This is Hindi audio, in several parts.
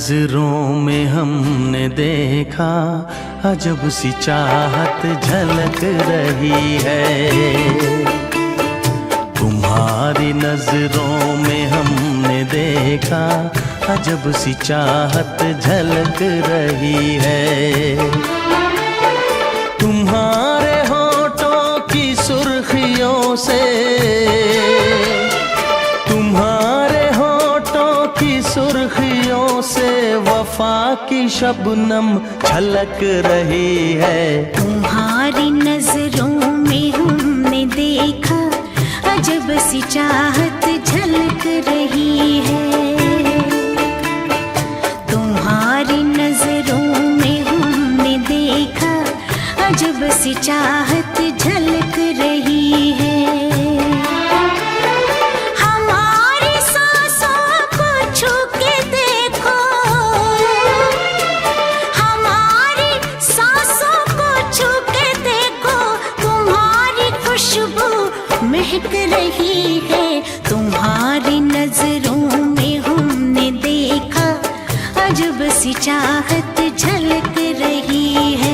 नजरों में हमने देखा अजब सी चाहत झलक रही है। तुम्हारी नजरों में हमने देखा अजब सी चाहत झलक रही है। तुम्हारे होठों की सुर्खियों से, तुम्हारे होठों की सुर्खियों से वफा की शबनम छलक रही है। तुम्हारी नजरों में हमने देखा अजब सी चाहत झलक रही है। तुम्हारी नजरों में हमने देखा अजब सी चाहत झलक रही है। हमारी सांसों को छू के देखो, हमारी सांसों को छू के देखो, तुम्हारी खुशबू महक रही है। तुम्हारी नजरों में हमने देखा अजब सी चाहत झलक रही है।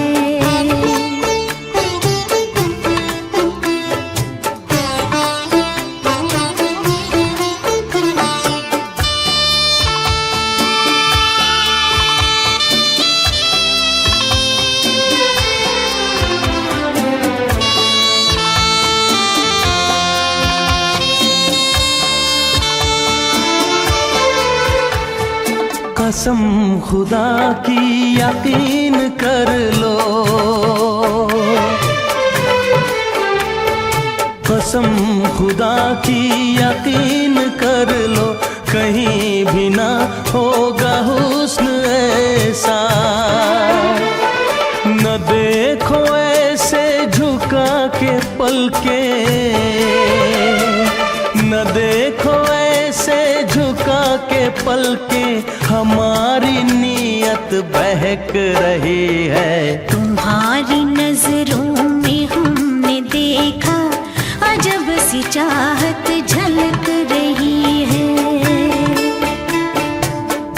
कसम खुदा की यकीन कर लो, कसम खुदा की यकीन कर लो, कहीं भी ना होगा हुस्न ऐसा। न देखो ऐसे झुका के पलके, न देखो ऐसे झुका के पलके, हमारी नीयत बहक रही है। तुम्हारी नजरों में हमने देखा अजब सी चाहत झलक रही है।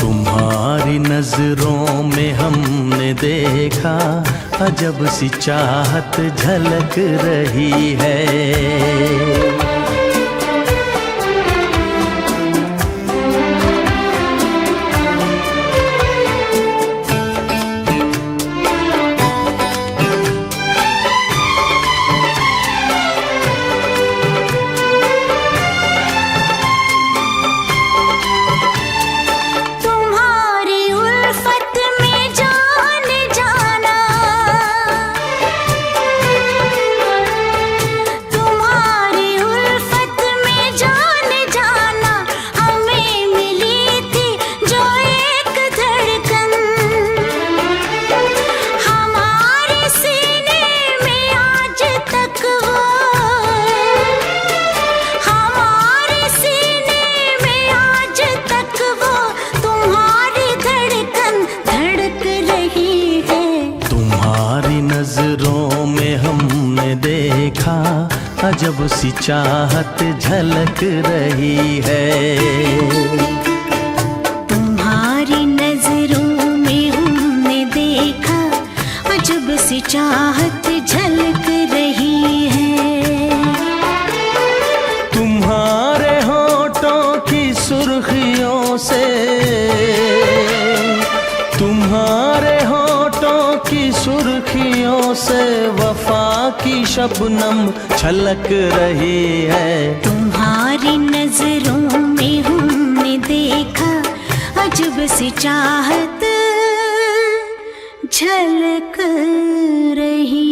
तुम्हारी नजरों में हमने देखा अजब सी चाहत झलक रही है। नजरों में हमने देखा अजब सी चाहत झलक रही है। तुम्हारी नजरों में हमने देखा अजब सी चाहत झलक रही है। तुम्हारे होठों की सुर्खियों से, तुम्हारे होठों की सुर्खियों से वफा की शबनम छलक रही है। तुम्हारी नजरों में हमने देखा अजब सी चाहत झलक रही